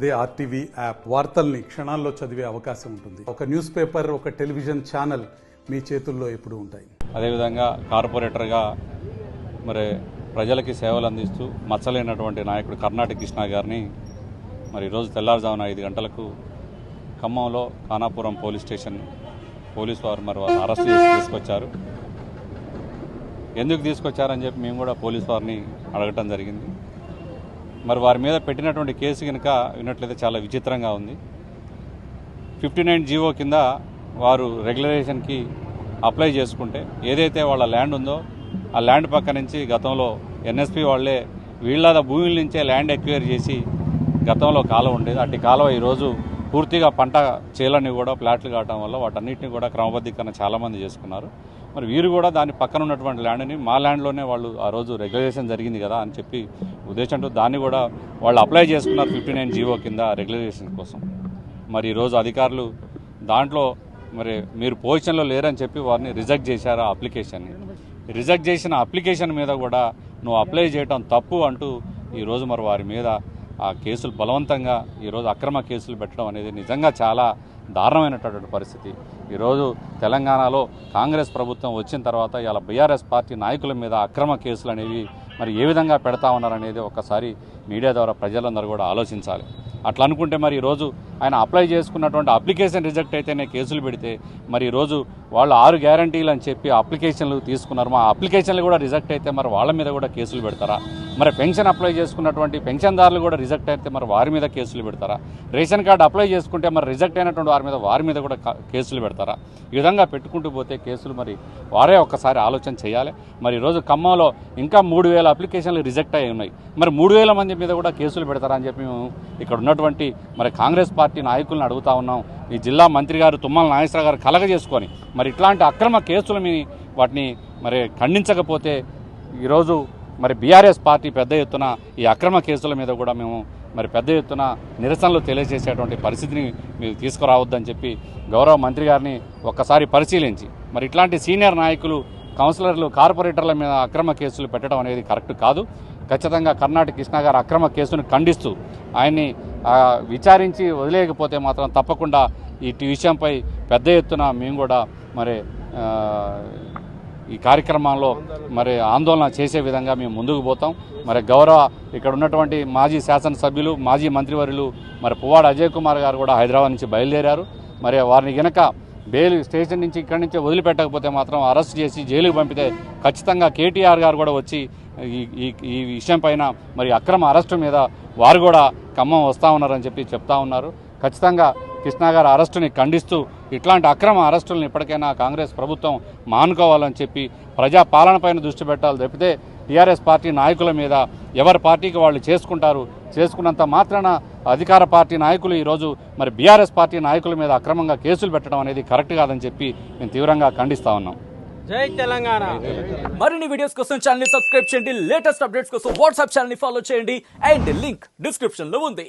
అదే RTV app వార్తల్ని క్షణాల్లో చదివే అవకాశం ఉంటుంది. ఒక న్యూస్ పేపర్, ఒక టెలివిజన్ ఛానల్ మీ చేతుల్లో ఎప్పుడూ ఉంటాయి. అదేవిధంగా కార్పొరేటర్గా మరి ప్రజలకి సేవలు అందిస్తూ మచ్చలేనటువంటి నాయకుడు కర్ణాటక కృష్ణ గారిని మరి ఈరోజు తెల్లారుజామున 5 గంటలకు ఖమ్మంలో ఖానాపురం పోలీస్ స్టేషన్ పోలీసు వారు మరి వారిని అరెస్ట్ చేసి తీసుకొచ్చారు. ఎందుకు తీసుకొచ్చారని చెప్పి మేము కూడా పోలీసు వారిని అడగటం జరిగింది. మరి వారి మీద పెట్టినటువంటి కేసు కనుక విన్నట్లయితే చాలా విచిత్రంగా ఉంది. 59 జీవో కింద వారు రెగ్యులరేషన్కి అప్లై చేసుకుంటే ఏదైతే వాళ్ళ ల్యాండ్ ఉందో ఆ ల్యాండ్ పక్క నుంచి గతంలో ఎన్ఎస్పీ వాళ్ళే వీళ్ళ భూముల నుంచే ల్యాండ్ ఎక్వైర్ చేసి గతంలో కాలువ ఉండేది. అట్టి కాలువ ఈరోజు పూర్తిగా పంట చేలని కూడా ప్లాట్లు కావడం వల్ల వాటన్నిటిని కూడా క్రమబద్ధీకరణ చాలామంది చేసుకున్నారు. మరి వీరు కూడా దాని పక్కన ఉన్నటువంటి ల్యాండ్ని మా ల్యాండ్లోనే వాళ్ళు ఆ రోజు రెగ్యులేషన్ జరిగింది కదా అని చెప్పి ఉద్దేశంతో దాన్ని కూడా వాళ్ళు అప్లై చేసుకున్నారు 59 జీవో కింద రెగ్యులేషన్ కోసం. మరి ఈరోజు అధికారులు దాంట్లో మరి మీరు పొజిషన్లో లేరని చెప్పి వారిని రిజెక్ట్ చేశారు. ఆ అప్లికేషన్ని రిజెక్ట్ చేసిన అప్లికేషన్ మీద కూడా నువ్వు అప్లై చేయడం తప్పు అంటూ ఈరోజు మరి వారి మీద ఆ కేసులు బలవంతంగా ఈరోజు అక్రమ కేసులు పెట్టడం అనేది నిజంగా చాలా దారుణమైనటువంటి పరిస్థితి. ఈరోజు తెలంగాణలో కాంగ్రెస్ ప్రభుత్వం వచ్చిన తర్వాత ఇలా బీఆర్ఎస్ పార్టీ నాయకుల మీద అక్రమ కేసులు అనేవి మరి ఏ విధంగా పెడతా ఉన్నారనేది ఒకసారి మీడియా ద్వారా ప్రజలందరూ కూడా ఆలోచించాలి. అట్లా అనుకుంటే మరి ఈరోజు ఆయన అప్లై చేసుకున్నటువంటి అప్లికేషన్ రిజెక్ట్ అయితేనే కేసులు పెడితే మరి ఈరోజు వాళ్ళు 6 గ్యారంటీలు అని చెప్పి అప్లికేషన్లు తీసుకున్నారు. మా అప్లికేషన్లు కూడా రిజెక్ట్ అయితే మరి వాళ్ళ మీద కూడా కేసులు పెడతారా? మరి పెన్షన్ అప్లై చేసుకున్నటువంటి పెన్షన్దారులు కూడా రిజెక్ట్ అయితే మరి వారి మీద కేసులు పెడతారా? రేషన్ కార్డు అప్లై చేసుకుంటే మరి రిజెక్ట్ అయినటువంటి వారి మీద కూడా కేసులు పెడతారా? ఈ విధంగా పెట్టుకుంటూ పోతే కేసులు మరి వారే ఒక్కసారి ఆలోచన చేయాలి. మరి ఈరోజు ఖమ్మంలో ఇంకా 3000 అప్లికేషన్లు రిజెక్ట్ అయి ఉన్నాయి. మరి 3000 మంది మీద కూడా కేసులు పెడతారా అని చెప్పి మేము ఇక్కడ ఉన్నటువంటి మరి కాంగ్రెస్ పార్టీ నాయకులను అడుగుతా ఉన్నాం. ఈ జిల్లా మంత్రి గారు తుమ్మల నాగేశ్వరరావు గారు కలగజేసుకొని మరి ఇట్లాంటి అక్రమ కేసులని వాటిని మరి ఖండించకపోతే ఈరోజు మరి బీఆర్ఎస్ పార్టీ పెద్ద ఎత్తున ఈ అక్రమ కేసుల మీద కూడా మేము మరి పెద్ద ఎత్తున నిరసనలు తెలియజేసేటువంటి పరిస్థితిని మీరు తీసుకురావద్దని చెప్పి గౌరవ మంత్రి గారిని ఒక్కసారి పరిశీలించి మరి ఇట్లాంటి సీనియర్ నాయకులు, కౌన్సిలర్లు, కార్పొరేటర్ల మీద అక్రమ కేసులు పెట్టడం అనేది కరెక్ట్ కాదు. ఖచ్చితంగా కర్ణాటక కృష్ణ గారు అక్రమ కేసును ఖండిస్తూ ఆయన్ని విచారించి వదిలేయకపోతే మాత్రం తప్పకుండా ఈ విషయంపై పెద్ద ఎత్తున మేము కూడా మరి ఈ కార్యక్రమంలో మరి ఆందోళన చేసే విధంగా మేము ముందుకు పోతాం. మరి గౌరవ ఇక్కడ ఉన్నటువంటి మాజీ శాసనసభ్యులు, మాజీ మంత్రివర్యులు మరి పువ్వాడ అజయ్ కుమార్ గారు కూడా హైదరాబాద్ నుంచి బయలుదేరారు. మరి వారిని గనక బెయిల్ స్టేషన్ నుంచి ఇక్కడి నుంచి వదిలిపెట్టకపోతే మాత్రం అరెస్ట్ చేసి జైలుకు పంపితే ఖచ్చితంగా కేటీఆర్ గారు కూడా వచ్చి ఈ విషయం పైన మరి అక్రమ అరెస్టు మీద వారు కూడా ఖమ్మం వస్తూ ఉన్నారని చెప్పి చెప్తా ఉన్నారు. ఖచ్చితంగా కృష్ణ గారి అరెస్టుని ఖండిస్తూ ఇట్లాంటి అక్రమ అరెస్టులను ఇప్పటికైనా కాంగ్రెస్ ప్రభుత్వం మానుకోవాలని చెప్పి ప్రజా పాలనపైన దృష్టి పెట్టాలి తప్పితే టీఆర్ఎస్ పార్టీ నాయకుల మీద ఎవరి పార్టీకి వాళ్ళు చేసుకున్నంత మాత్రాన అధికార పార్టీ నాయకులు ఈరోజు మరి బీఆర్ఎస్ పార్టీ నాయకుల మీద అక్రమంగా కేసులు పెట్టడం అనేది కరెక్ట్ కాదని చెప్పి మేము తీవ్రంగా ఖండిస్తా ఉన్నాం. జై తెలంగాణ. మరిన్ని వీడియోస్ కోసం ఛానల్ ని సబ్స్క్రైబ్ చేయండి. లేటెస్ట్ అప్డేట్స్ కోసం వాట్సాప్ ఛానల్ ని ఫాలో చేయండి. అండ్ లింక్ డిస్క్రిప్షన్ లో ఉంది.